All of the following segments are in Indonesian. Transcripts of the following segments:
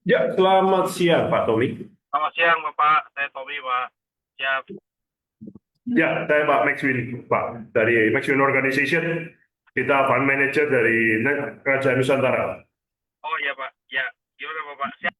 Ya, selamat siang Pak Tommy. Selamat siang Bapak, saya Tommy Pak. Siap. Ya, saya Pak Maxwin, Pak, dari Maxwin Organization. Kita fund manager dari Kerajaan Nusantara. Oh iya Pak, ya gimana Bapak? Siap.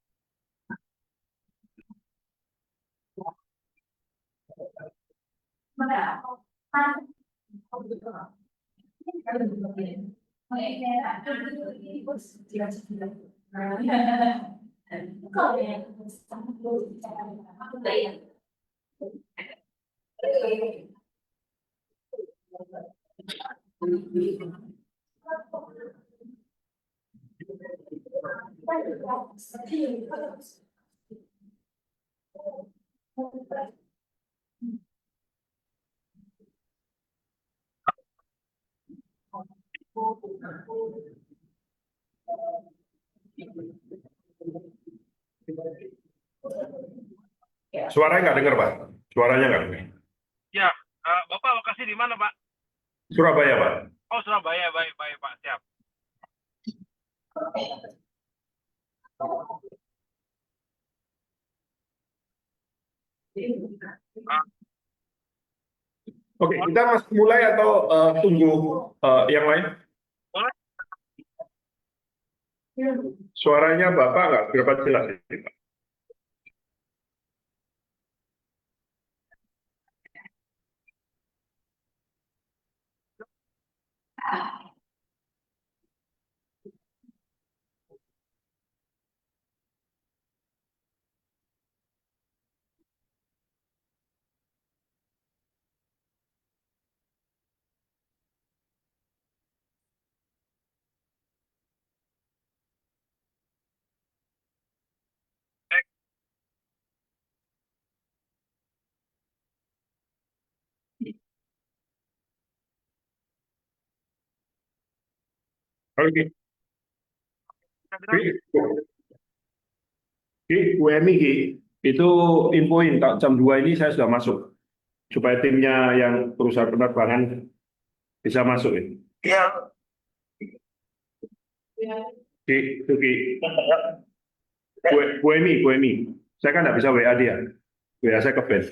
Suaranya nggak dengar, Pak. Suaranya nggak dengar. Ya, Bapak lokasi di mana Pak? Surabaya, Pak. Oh Surabaya, baik baik Pak, siap. Ah, Oke, kita masih mulai atau tunggu yang lain? boleh? Suaranya Bapak nggak berapa jelas ini, Pak. Oke, Bisa dengar? UMI, itu infoin jam 2 ini saya sudah masuk. Supaya timnya yang perusahaan penerbangan bisa masuk. Iya. Itu UMI. Saya kan nggak bisa WA dia. WA saya ke band.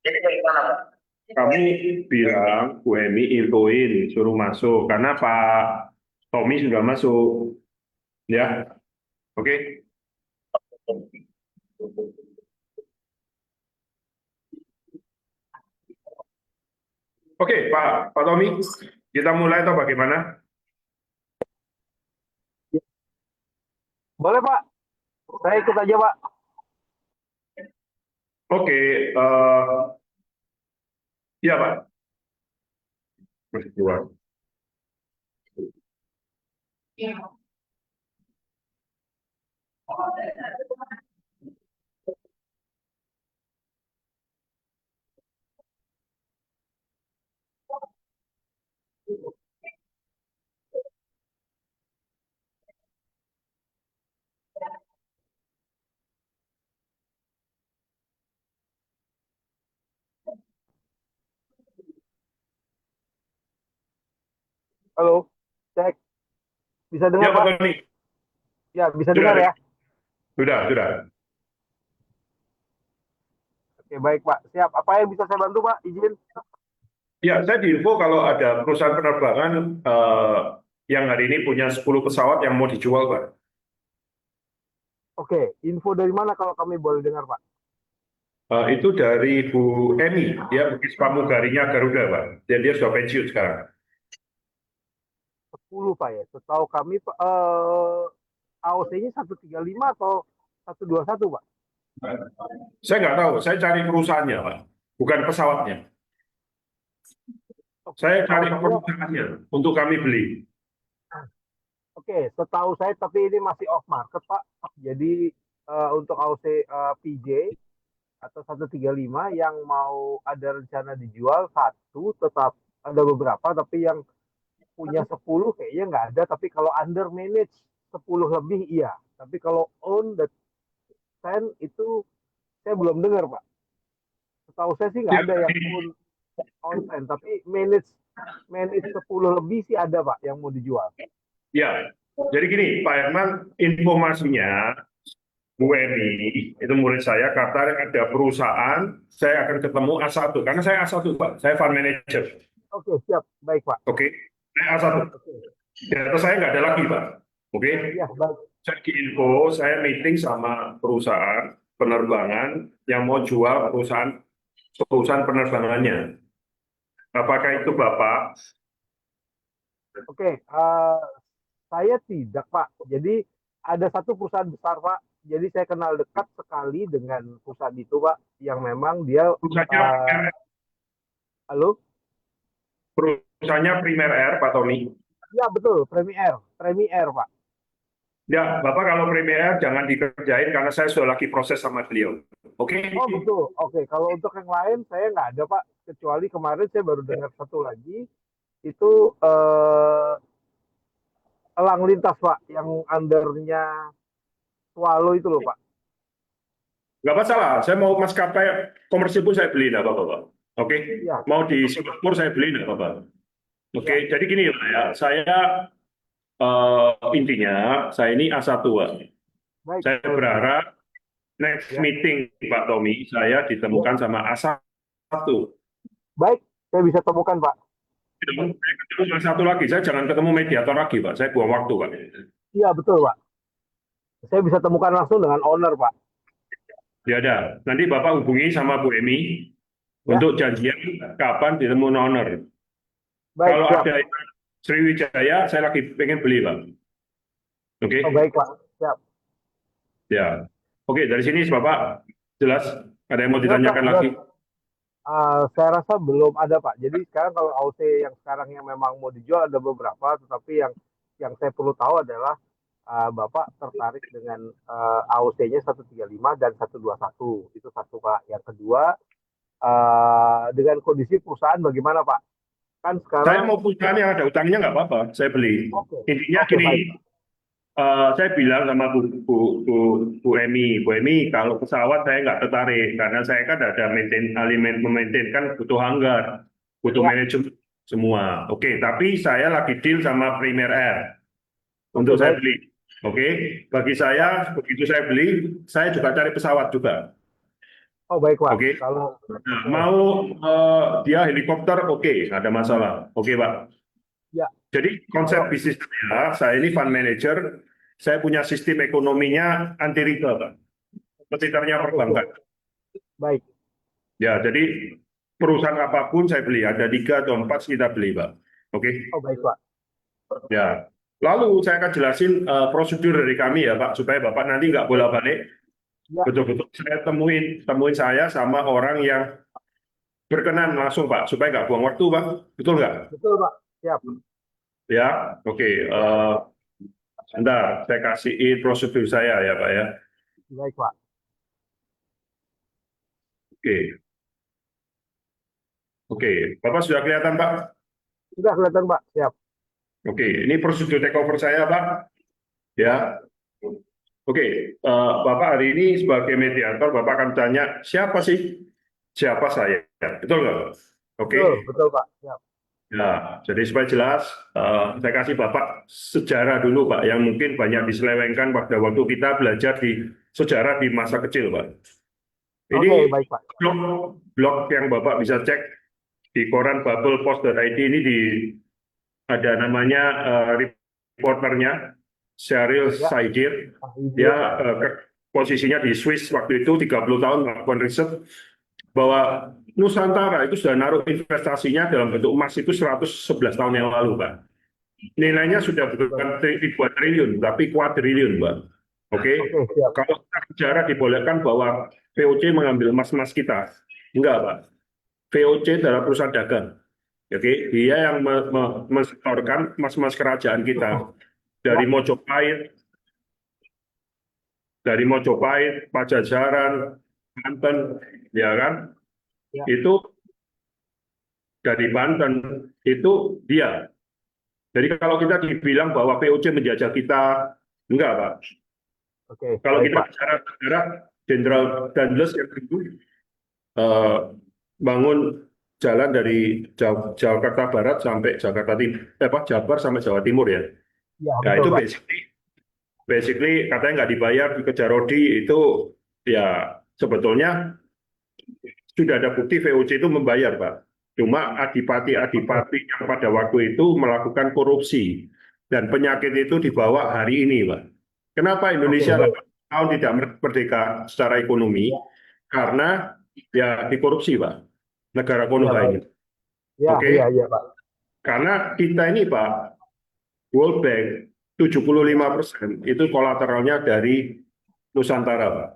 Jadi bagaimana Pak? Kami bilang UMI infoin suruh masuk karena Pak Tommy sudah masuk, ya. Oke. Oke, Pak Tommy, kita mulai atau bagaimana? Boleh Pak, saya ikut aja Pak. Oke, ya Pak. Masih keluar. Halo, cek. Bisa Ya dengar Pak Pak? Tommy, Ya, bisa sudah, dengar ya? sudah. Oke, baik Pak. Siap. Apa yang bisa saya bantu Pak? Izin. Ya, saya diinfo kalau ada perusahaan penerbangan yang hari ini punya 10 pesawat yang mau dijual, Pak. Oke, info dari mana kalau kami boleh dengar Pak? Itu dari Bu Emi, dia bekas pramugarinya Garuda, Pak. Dan dia sudah pensiun sekarang. 10 Pak ya. Setahu kami Pak, AOC-nya 135 atau 121 Pak? Saya nggak tahu, saya cari perusahaannya, Pak. Bukan pesawatnya. Oke, Saya setahu cari saya, perusahaannya untuk kami beli. oke, setahu saya tapi ini masih off market Pak. Jadi untuk AOC PJ atau 135 yang mau ada rencana dijual satu, tetap ada beberapa tapi yang punya 10 kayaknya nggak ada, tapi kalau under manage 10 lebih iya. Tapi kalau own the 10 itu saya belum dengar, Pak. Setahu saya sih nggak Ya, ada yang on 10, tapi manage manage 10 lebih sih ada, Pak, yang mau dijual. ya. Jadi gini, Pak Herman, informasinya Bu Eni, itu murid saya, kata ada perusahaan, saya akan ketemu A1, karena saya A1, Pak, saya fund manager, Oke, siap. Baik, Pak. oke, saya A1, Oke. di atas saya nggak ada lagi, Pak, oke, Ya, baik. saya di info, saya meeting sama perusahaan penerbangan yang mau jual perusahaan penerbangannya, apakah itu Bapak? Oke, saya tidak, Pak. Jadi ada satu perusahaan besar, Pak. Jadi saya kenal dekat sekali dengan perusahaan itu, Pak, yang memang dia Perusahaannya, halo? perusahaannya Primer Air, Pak Tommy. Ya, betul, Premier, Pak. Ya, Bapak kalau Premier jangan dikerjain karena saya sudah lagi proses sama beliau. Oke? Oh, betul. Oke, kalau untuk yang lain saya nggak ada, Pak. Kecuali kemarin saya baru dengar satu lagi, itu elang lintas, Pak, yang undernya Swallow itu loh, Pak. Nggak masalah, saya mau maskapai komersil pun saya beli, nggak apa-apa, Pak. Oke? Ya, Mau di oke, Pak. Singapura saya beli, nggak apa-apa. Oke, Ya, jadi gini Pak ya, saya intinya, saya ini A1, Pak. baik. Saya berharap next Ya, meeting Pak Tommy, saya ya. ditemukan sama A1. Baik, saya bisa temukan, Pak. Saya ketemu sama satu lagi, saya jangan ketemu mediator lagi, Pak. Saya buang waktu, Pak. Iya, betul, Pak. Saya bisa temukan langsung dengan owner, Pak. Ya ada. Nanti Bapak hubungi sama Bu Emi Ya, untuk janjian kapan ditemu owner. baik, Kalau siap. ada Sriwijaya, saya lagi pengen beli, Pak. Oke? Oh, baik, Pak. Siap. Ya. Oke, dari sini Bapak jelas ada yang mau Jelas, Pak. ditanyakan Jelas. lagi? Saya rasa belum ada, Pak. Jadi sekarang kalau AOC yang sekarang yang memang mau dijual ada beberapa, tetapi yang saya perlu tahu adalah Bapak tertarik dengan AOC-nya 135 dan 121. Itu satu, Pak. Yang kedua, dengan kondisi perusahaan bagaimana, Pak? Kan Saya sekarang mau perusahaan yang ada utangnya nggak apa-apa, saya beli. oke. Intinya Oke, gini, baik. saya bilang sama Bu Emi, kalau pesawat saya nggak tertarik karena saya kan ada memaintain kan butuh hanggar, butuh Ya, manajemen semua. Oke, tapi saya lagi deal sama Premier Air oke, untuk saya baik. beli. Oke, bagi saya begitu saya beli, saya juga cari pesawat juga. Oh, baik, Pak. Oke, Kalau nah, oke. mau dia helikopter, oke, nggak ada masalah. Oke, Pak. Ya, Jadi konsep kalau bisnis saya ini fund manager, saya punya sistem ekonominya anti riba, Pak. Kompetitornya oke, perbankan. siap. Baik. Ya, jadi perusahaan apapun saya beli, ada 3 atau 4 kita beli, Pak. Oke, Oh, baik, Pak. ya. Lalu saya akan jelasin prosedur dari kami ya, Pak, supaya Bapak nanti nggak bolak-balik. Ya, Betul-betul saya temuin saya sama orang yang berkenan langsung, Pak, supaya nggak buang waktu, Pak. Betul nggak? betul, Pak. Siap. Ya, oke. Sebentar, saya kasihin prosedur saya ya, Pak ya. Baik, Pak. Oke, oke. Bapak sudah kelihatan, Pak? Sudah kelihatan, Pak. Siap. Oke, ini prosedur takeover saya, Pak. Ya, oke. Bapak hari ini sebagai mediator, Bapak akan tanya, siapa sih? Siapa saya? Betul nggak, Pak? Oke. Betul, betul, Pak. Siap. Ya, jadi supaya jelas, saya kasih Bapak sejarah dulu, Pak, yang mungkin banyak diselewengkan pada waktu kita belajar di sejarah di masa kecil, Pak. Ini Oke, baik, Pak. blog yang Bapak bisa cek di koran bubblepost.id ini ada namanya reporternya Syaril Ya, Saidir. Pak Ibu. Dia posisinya di Swiss waktu itu 30 tahun melakukan riset bahwa Nusantara itu sudah naruh investasinya dalam bentuk emas itu 111 tahun yang lalu, Pak. Nilainya sudah bukan ribuan triliun, tapi kuadriliun, Pak. Oke, Oke, siap. kalau sejarah dibolehkan bahwa VOC mengambil emas-emas kita, enggak, Pak. VOC adalah perusahaan dagang. Oke, dia yang mensetorkan emas-emas kerajaan kita dari Mojopahit, Pajajaran, Banten, ya kan? Ya. Itu dari Banten itu dia Jadi kalau kita dibilang bahwa VOC menjajah kita, enggak, Pak. Oke, Kalau baik kita Pak. bicara negara, Jenderal Daniels yang itu eh, bangun jalan dari Jakarta Barat sampai Jakarta Timur, Jabar sampai Jawa Timur ya. Ya, Ya betul itu Pak. basically katanya nggak dibayar, dikejar Rodi itu ya sebetulnya sudah ada bukti VOC itu membayar, Pak. Cuma adipati-adipati yang pada waktu itu melakukan korupsi dan penyakit itu dibawa hari ini, Pak. Kenapa Oke, Indonesia baik. 8 tahun tidak merdeka secara ekonomi? Karena ya dikorupsi, Pak. Negara Ya, Konoha baik. ini. Ya, Oke, iya, iya Pak. karena kita ini, Pak, World Bank 75% itu kolateralnya dari Nusantara, Pak.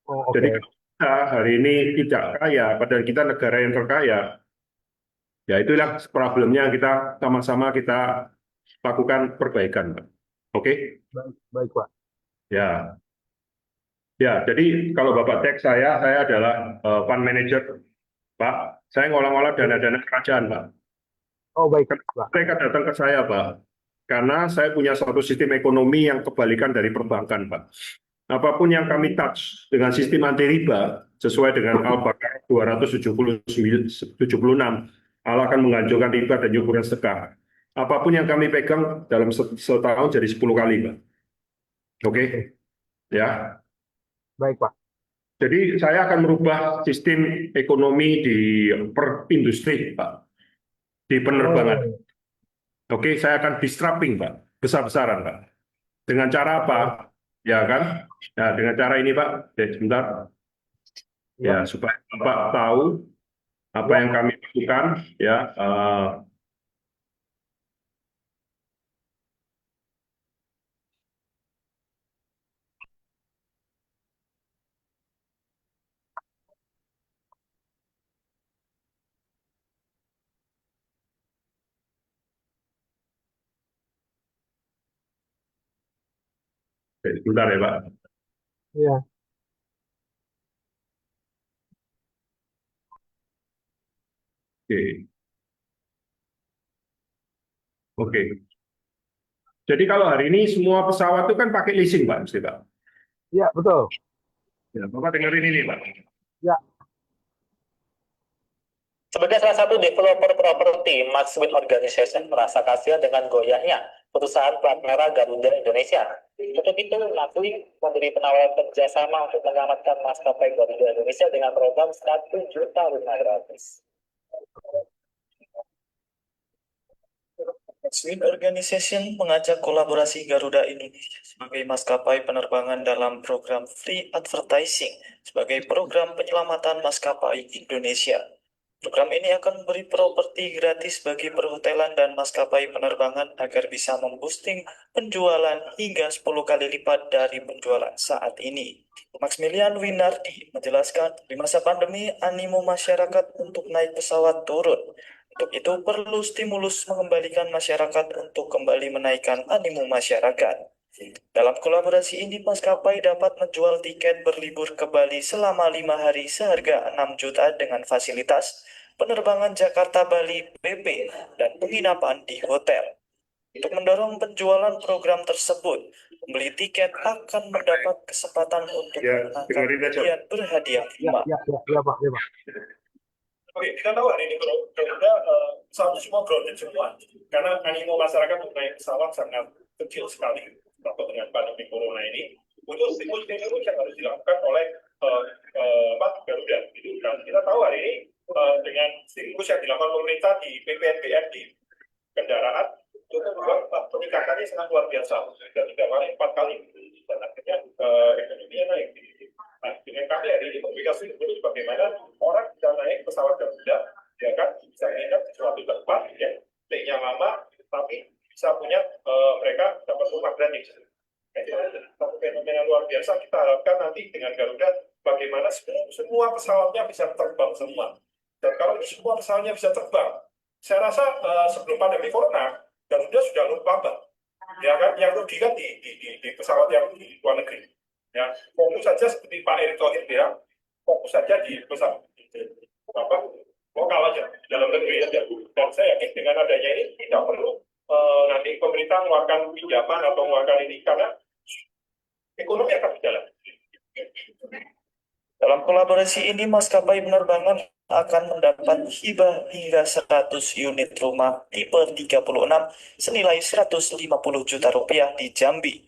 Oh, Jadi oke. kalau kita hari ini tidak kaya, padahal kita negara yang terkaya, ya itulah problemnya kita sama-sama kita lakukan perbaikan, Pak. Oke? Baik, baik Pak. Ya. Ya, jadi kalau Bapak cek saya adalah fund manager, Pak. Saya ngolah-ngolah dana-dana kerajaan, Pak. Oh, baik Kenapa Pak. mereka datang ke saya, Pak? Karena saya punya suatu sistem ekonomi yang kebalikan dari perbankan, Pak. Apapun yang kami touch dengan sistem anti riba, sesuai dengan Al-Baqarah 276, Allah akan menghancurkan riba dan nyukuran sedekah. Apapun yang kami pegang dalam setahun jadi 10 kali, Pak. Oke? Oke, Ya. baik Pak. Jadi saya akan merubah sistem ekonomi di perindustri, Pak, di penerbangan. Oh, Oke, saya akan disrupting, Pak, besar-besaran, Pak. Dengan cara apa? Ya kan? Nah, dengan cara ini, Pak. Oke, sebentar. ya, Ya, supaya Bapak tahu apa ya, yang kami lakukan, ya. Oke, sebentar ya, Pak. ya. Oke, oke. Jadi kalau hari ini semua pesawat itu kan pakai leasing, Pak, mesti, Pak. Ya, betul. Ya, Bapak dengerin ini, Pak. Ya, Sebagai salah satu developer properti, Maxwin Organization merasa kasihan dengan goyahnya perusahaan plat merah Garuda Indonesia. Untuk itu, Maxwin memberi penawaran kerjasama untuk menyelamatkan maskapai Garuda Indonesia dengan program 1 juta rumah gratis. Maxwin Organization mengajak kolaborasi Garuda Indonesia sebagai maskapai penerbangan dalam program Free Advertising sebagai program penyelamatan maskapai Indonesia. Program ini akan memberi properti gratis bagi perhotelan dan maskapai penerbangan agar bisa memboosting penjualan hingga 10 kali lipat dari penjualan saat ini. Maximilian Winardi menjelaskan, di masa pandemi animo masyarakat untuk naik pesawat turun. Untuk itu perlu stimulus mengembalikan masyarakat untuk kembali menaikkan animo masyarakat. Dalam kolaborasi ini, maskapai dapat menjual tiket berlibur ke Bali selama 5 hari seharga 6 juta dengan fasilitas penerbangan Jakarta-Bali PP dan penginapan di hotel. Untuk mendorong penjualan program tersebut, pembeli tiket akan mendapat kesempatan untuk Ya, menangkan dengerin aja. undian berhadiah ya, 5. ya, ya, ya Pak, ya Pak. Oke, kita tahu hari ini Garuda pesawat semua grounded semua karena animo masyarakat untuk naik pesawat sangat kecil sekali takut dengan pandemi corona ini. Untuk stimulus yang harus dilakukan oleh Garuda. Itu dan kita tahu hari ini dengan stimulus yang dilakukan pemerintah di PPNBM di kendaraan itu peningkatannya sangat luar biasa dan 3 kali 4 kali dan akhirnya ekonominya naik. Nah, dengan kami hari ini komunikasi itu bagaimana orang bisa naik pesawat Garuda, ya kan, bisa menginap di suatu tempat yang stay-nya lama, tapi bisa punya mereka dapat rumah gratis. Itu satu fenomena luar biasa. Kita harapkan nanti dengan Garuda bagaimana semua pesawatnya bisa terbang semua. Dan kalau semua pesawatnya bisa terbang, saya rasa sebelum pandemi corona, Garuda sudah lupa, ya kan, yang rugi kan di pesawat yang di luar negeri. Ya, fokus saja seperti Pak Erick Thohir bilang, fokus saja di pesawat lokal aja, dalam negeri aja. Dan saya yakin dengan adanya ini tidak perlu nanti pemerintah mengeluarkan pinjaman atau mengeluarkan ini karena ekonomi akan berjalan. Dalam kolaborasi ini, maskapai penerbangan akan mendapat hibah hingga 100 unit rumah tipe 36 senilai 150 juta rupiah di Jambi.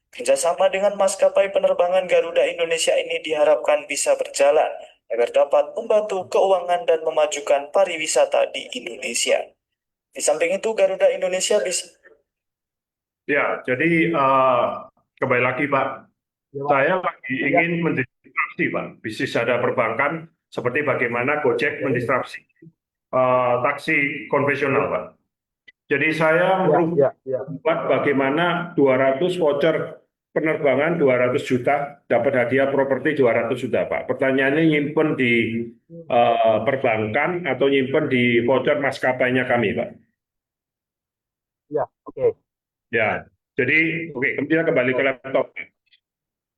Kerjasama dengan maskapai penerbangan Garuda Indonesia ini diharapkan bisa berjalan agar dapat membantu keuangan dan memajukan pariwisata di Indonesia. Di samping itu, Garuda Indonesia bisa Ya, jadi kembali lagi Pak, Ya, Pak. saya lagi ingin mendisrupsi Pak bisnis jasa perbankan seperti bagaimana Gojek mendisrupsi taksi konvensional Pak. Jadi saya Ya, ya. membuat bagaimana 200 voucher penerbangan 200 juta dapat hadiah properti 200 juta Pak. Pertanyaannya nyimpen di perbankan atau nyimpen di voucher maskapainya kami Pak. Ya, oke. Ya, jadi oke, kita kembali ke laptop.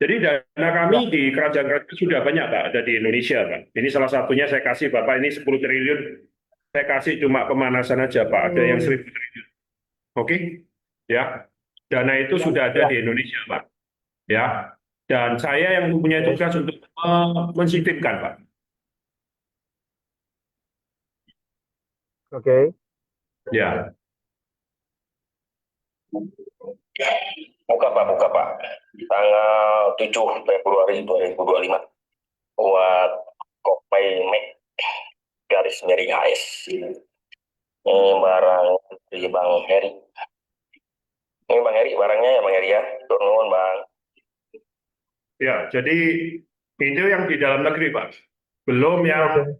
Jadi dana kami di kerajaan-kerajaan sudah banyak Pak, ada di Indonesia Pak. Ini salah satunya saya kasih Bapak ini 10 triliun, saya kasih cuma pemanasan aja Pak, ada yang 1.000 triliun. Oke, ya, dana itu sudah ada di Indonesia Pak. Ya, dan saya yang mempunyai tugas untuk mensistemkan Pak. Oke. Ya, Buka Pak. Tanggal 7 Februari 2025 buat Kopay Mac garis miring HS. Ini barang dari Bang Heri. Ini Bang Heri barangnya ya Bang Heri ya. Turun Bang. ya, jadi itu yang di dalam negeri Pak. Belum yang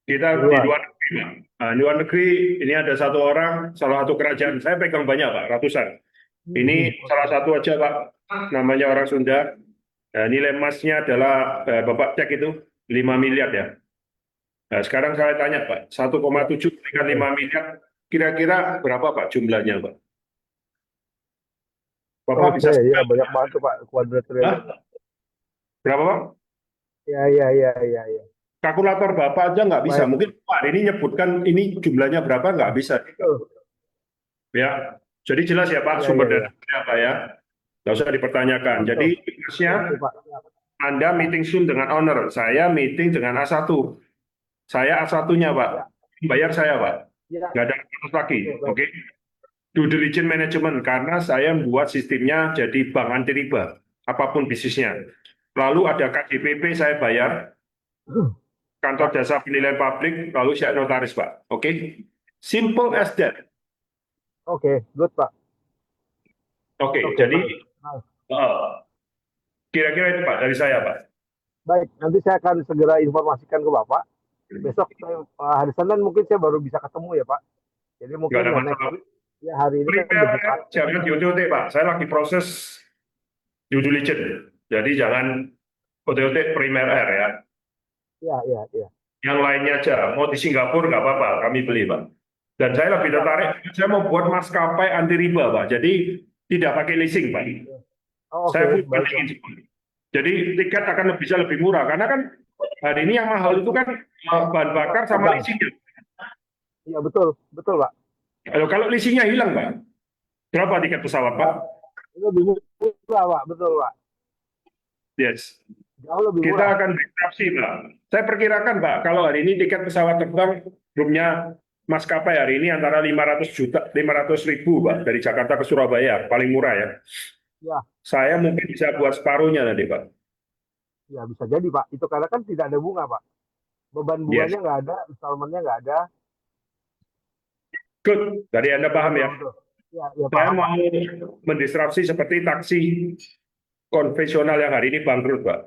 kita di luar negeri Pak. Nah, di luar negeri ini ada satu orang, salah satu kerajaan. Saya pegang banyak Pak, ratusan. Ini salah satu aja Pak, namanya orang Sunda. Nah, nilai emasnya adalah Bapak cek itu 5 miliar ya. Nah, sekarang saya tanya Pak, 1,7 dengan 5 miliar, kira-kira berapa Pak jumlahnya Pak? Bapak bisa ya, banyak banget tuh Pak, kuadratnya. berapa Pak? Ya. Kalkulator Bapak aja nggak bisa. Baik. Mungkin Pak ini nyebutkan ini jumlahnya berapa nggak bisa. Betul. Ya, jadi jelas ya Pak, Ya, sumber ya, dana Pak ya. Nggak usah dipertanyakan. Betul. Jadi tugasnya Oke, Pak. Anda meeting soon dengan owner, saya meeting dengan A1. Saya A1-nya Pak, bayar saya Pak. Ya. Nggak ada terus lagi, Oke, oke? Due diligence management, karena saya membuat sistemnya jadi bank anti riba, apapun bisnisnya. Lalu ada KJPP saya bayar, kantor jasa penilaian publik, lalu saya notaris Pak, oke? Simple as that. Oke, good Pak. Oke, Oke, jadi Pak. kira-kira itu Pak dari saya Pak. Baik, nanti saya akan segera informasikan ke Bapak. Besok hari Senin mungkin saya baru bisa ketemu ya Pak. Jadi mungkin Nggak ada next masalah. week, ya hari ini kan udah buka. Prepare, jangan di OTT Pak. Saya lagi proses due diligence. Jadi jangan OTT primer air ya. Ya. Yang lainnya aja. Mau di Singapura nggak apa-apa, kami beli Pak. Dan saya lebih tertarik, saya mau buat maskapai anti riba Pak. Jadi tidak pakai leasing Pak. Oh, Saya oke, pun baik. ingin seperti. Jadi tiket akan bisa lebih murah. Karena kan hari ini yang mahal itu kan bahan bakar sama leasingnya. Iya betul Pak. Kalau leasingnya hilang Pak, berapa tiket pesawat Pak? Itu lebih murah Pak, betul Pak. Yes. Jauh lebih Kita murah. akan berinterupsi, Pak. Saya perkirakan, Pak, kalau hari ini tiket pesawat terbang roomnya maskapai hari ini antara 500.000, Pak, dari Jakarta ke Surabaya, paling murah ya. Ya. Saya mungkin bisa buat separuhnya nanti, Pak. Ya bisa jadi Pak. Itu karena kan tidak ada bunga Pak. Beban bunganya nggak ada, installmentnya nggak ada. Good. Dari Anda paham ya? Ya Saya paham. mau mendisrupsi seperti taksi konvensional yang hari ini bangkrut, Pak.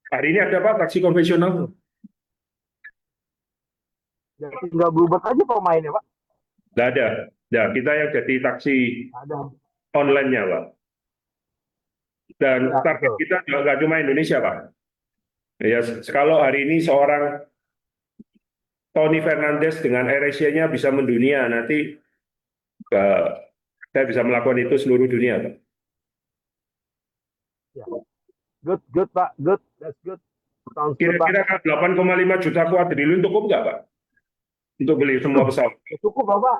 Hari ini ada Pak taksi konvensional? Ya, tinggal Bluebird aja pemainnya Pak. Nggak ada. Nah, kita yang jadi taksi Ada. online-nya, Pak. Dan Ya, target betul. kita juga nggak cuma Indonesia, Pak. Ya, kalau hari ini seorang Tony Fernandes dengan AirAsia-nya bisa mendunia, nanti saya bisa melakukan itu seluruh dunia, Pak. Ya. Good Pak, good, that's good. Sounds good Pak. Kira-kira 8,5 juta kuadriliun cukup nggak, Pak? Untuk beli semua pesawat. Ya, cukup Bapak.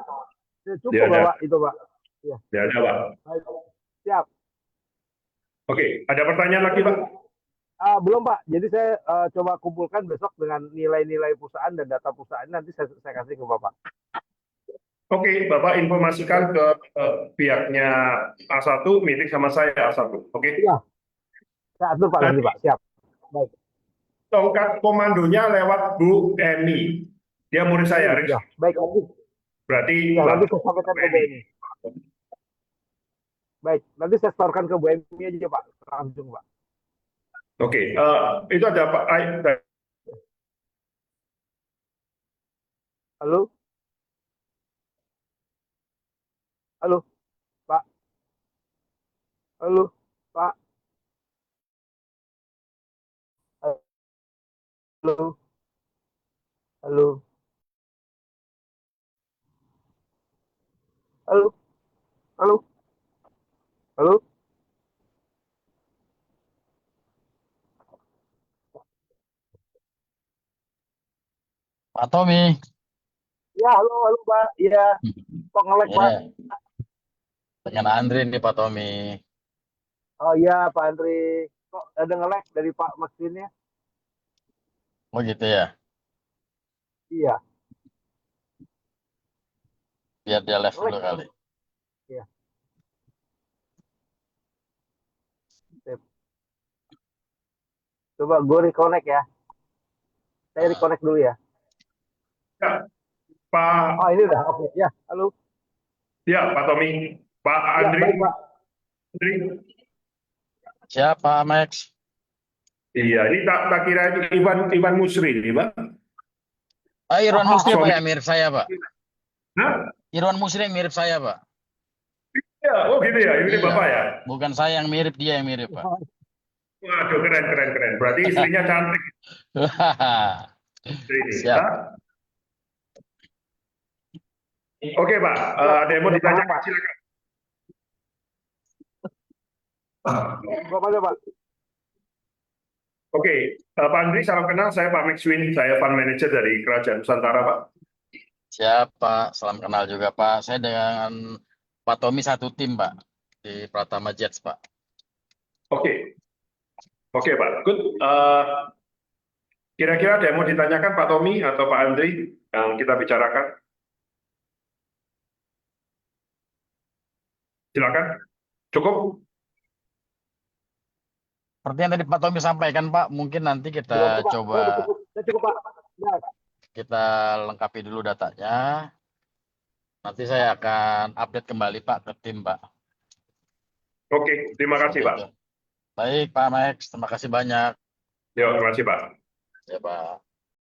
Cukup Dia ada. Bapak itu Pak. Ya, Dia ada, Pak. baik. Siap. Oke, ada pertanyaan lagi, Pak? Belum Pak. Jadi saya coba kumpulkan besok dengan nilai-nilai perusahaan dan data perusahaan nanti saya kasih ke Bapak. Oke, Bapak informasikan ke pihaknya A1, meeting sama saya A1. Oke. Iya. Saya atur Pak nanti Pak. Siap. Baik. Tongkat komandonya lewat Bu Eni. Dia murid saya, Riz. Ya, baik nanti. Berarti Ya, Mbak nanti saya sampaikan ke Bu Eni. Eni. Baik, nanti saya setorkan ke Bu Eni aja Pak. Langsung Pak. Oke, itu ada Pak. Halo? Halo? Pak? Halo? Pak? Halo? Halo? Halo? Halo? Halo? Pak Tommy. Ya, halo Pak. Iya, kok nge-lag Pak? Ya, dengan Andre nih Pak Tommy. Oh iya Pak Andri. Kok ada nge-lag dari Pak Maxinnya? Oh gitu ya. Iya, Biar dia live dulu nge-lag. kali. Iya. Sip. Coba gue reconnect ya. Saya reconnect dulu ya. Ya, Pak. Oh ini udah, oke. Ya, halo. Ya, Pak Tommy. Pak Ya, Andri. baik Pak. Andri. Siapa Max? Iya, ini tak kira itu Iwan Musri ini, Pak. Irwan Musri Pak Suami. yang mirip saya Pak. Hah? Irwan Musri yang mirip saya Pak. Ya, oh gitu ya. Ini Iya. Bapak ya. Bukan saya yang mirip, dia yang mirip Pak. Waduh, keren. Berarti istrinya cantik. Ini. Siap. Hah? Oke, Pak. Ada yang mau ditanyakan? Silakan. Bapak ada Pak. Oke, Pak Andri, salam kenal. Saya Pak Maxwin. Saya Fund Manager dari Kerajaan Nusantara, Pak. Siap Pak. Salam kenal juga Pak. Saya dengan Pak Tommy satu tim Pak. Di Pratama Jets Pak. Oke, Pak. Good. Kira-kira ada yang mau ditanyakan Pak Tommy atau Pak Andri yang kita bicarakan? Silakan. Cukup? Seperti yang tadi Pak Tommy sampaikan Pak, mungkin nanti kita Belum, Pak. coba Cukup Pak. Ya. kita lengkapi dulu datanya. Nanti saya akan update kembali Pak ke tim Pak. Oke, terima kasih, Pak. Baik Pak Max, terima kasih banyak. Terima kasih, Pak. Ya Pak.